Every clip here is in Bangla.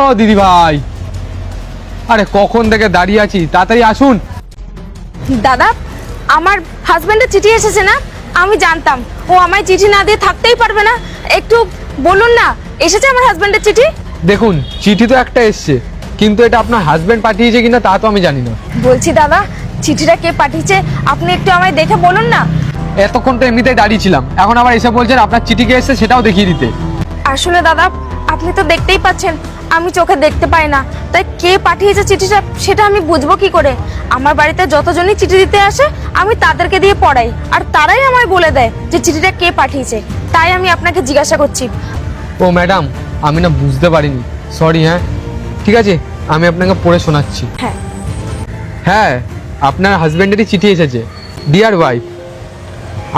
ও দিদি ভাই, আরে কখন থেকে দাঁড়িয়ে আছি, তাড়াতাড়ি আসুন। দাদা, আমার হাজবেন্ডের চিঠি এসেছে না? আমি জানতাম ও আমায় চিঠি না দিয়ে থাকতেই পারবে না। একটু বলুন না, এসেছে আমার হাজবেন্ডের চিঠি? দেখুন, চিঠি তো একটা এসছে, কিন্তু এটা আপনার হাজবেন্ড পাঠিয়েছে কিনা তা তো আমি জানি না। বলছি দাদা, চিঠিটা কে পাঠিয়েছে আপনি একটু আমায় দেখে বলুন না। এতক্ষণ তো এমনিতেই দাঁড়িয়েছিলাম, এখন আবার এসে বলছেন আপনার চিঠি কে এসছে সেটাও দেখিয়ে দিতে। আসলে দাদা, আপনি তো দেখতেই পাচ্ছেন আমি চোখে দেখতে পাই না, তাই কে পাঠিয়েছে চিঠিটা সেটা আমি বুঝবো কি করে? আমার বাড়িতে যতজনই চিঠি দিতে আসে আমি তাদেরকে দিয়ে পড়াই, আর তারাই আমায় বলে দেয় যে চিঠিটা কে পাঠিয়েছে। তাই আমি আপনাকে জিজ্ঞাসা করছি। ও ম্যাডাম, আমি না বুঝতে পারিনি, সরি। হ্যাঁ ঠিক আছে, আমি আপনাকে পড়ে শোনাচ্ছি। হ্যাঁ। হ্যাঁ, আপনার হাজবেন্ডেরই চিঠি এসেছে। ডিয়ার ওয়াইফ,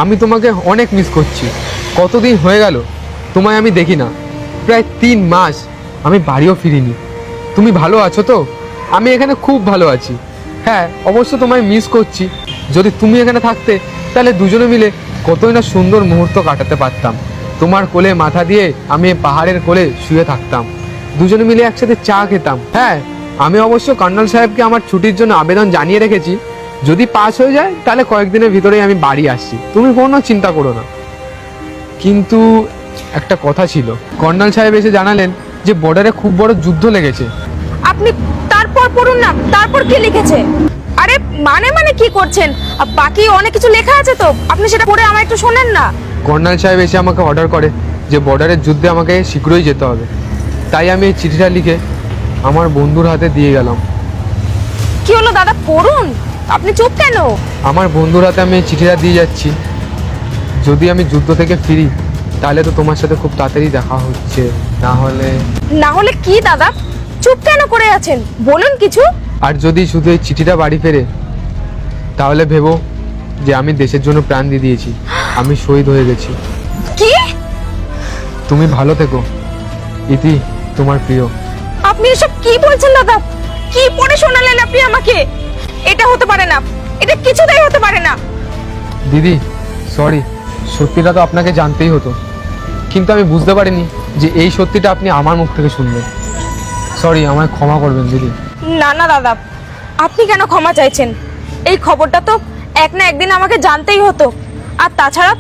আমি তোমাকে অনেক মিস করছি। কতদিন হয়ে গেল তোমায় আমি দেখি না, প্রায় 3 মাস আমি বাড়িও ফিরিনি। তুমি ভালো আছো তো? আমি এখানে খুব ভালো আছি। হ্যাঁ, অবশ্য তোমায় মিস করছি। যদি তুমি এখানে থাকতে তাহলে দুজনে মিলে কতই না সুন্দর মুহূর্ত কাটাতে পারতাম। তোমার কোলে মাথা দিয়ে আমি পাহাড়ের কোলে শুয়ে থাকতাম, দুজনে মিলে একসাথে চা খেতাম। হ্যাঁ, আমি অবশ্য কর্নেল সাহেবকে আমার ছুটির জন্য আবেদন জানিয়ে রেখেছি। যদি পাস হয়ে যায় তাহলে কয়েকদিনের ভিতরেই আমি বাড়ি আসছি, তুমি কোনো চিন্তা করো না। কিন্তু একটা কথা ছিল, কর্নেল সাহেব এসে জানালেন যে বর্ডারে খুব বড় যুদ্ধ লেগেছে। আপনি তারপর পড়ুন না, তারপর কি লিখেছে? আরে মানে মানে কি করছেন? বাকি অনেক কিছু লেখা আছে তো, আপনি সেটা পড়ে আমায় একটু শোনেন না। কর্নেল সাহেব এসে আমাকে অর্ডার করে যে বর্ডারের যুদ্ধে আমাকে শীঘ্রই যেতে হবে। তাই আমি এই চিঠিটা লিখে আমার বন্ধুর হাতে দিয়ে গেলাম। কি হলো দাদা, পড়ুন। আপনি চুপ কেন? আমার বন্ধুর হাতে আমি এই চিঠিটা দিয়ে যাচ্ছি। যদি আমি যুদ্ধ থেকে ফিরি তাহলে তো তোমার সাথে খুব তাড়াতাড়ি দেখা হচ্ছে, না হলে কি দাদা, চুপ কেন করে আছেন? বলুন কিছু। আর যদি শুধু এই চিঠিটা বাড়ি ফেরে তাহলে ভেবো যে আমি দেশের জন্য প্রাণ দিয়ে দিয়েছি, আমি শহীদ হয়ে গেছি। কি? তুমি ভালো থেকো ইতি, তোমার প্রিয়। আপনি এসব কি বলছেন দাদা? কি পড়ে শোনালেন আপনি আমাকে? এটা হতে পারে না, এটা কিছুতেই হতে পারে না। দিদি সরি, সত্যিটা তো আপনাকে জানতেই হতো, কিন্তু আমি বুঝতে পারিনি যে এই সত্যিটা আপনি আমার মুখ থেকে শুনবেন। সরি, আমায় ক্ষমা করবেন দিদি। না না দাদা, আপনি কেন ক্ষমা চাইছেন? এই খবরটা তো এক না একদিন আমাকে জানতেই হতো। আর তাছাড়া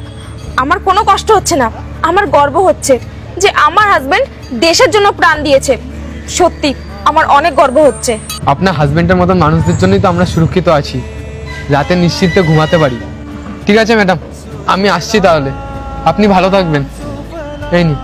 আমার কোনো কষ্ট হচ্ছে না, আমার গর্ব হচ্ছে যে আমার হাজবেন্ড দেশের জন্য প্রাণ দিয়েছে। সত্যি আমার অনেক গর্ব হচ্ছে। আপনার হাজবেন্ডের মতন মানুষদের জন্যই তো আমরা সুরক্ষিত আছি, রাতে নিশ্চিন্তে ঘুমাতে পারি। ঠিক আছে ম্যাডাম, আমি আসছি তাহলে, আপনি ভালো থাকবেন। এই নি।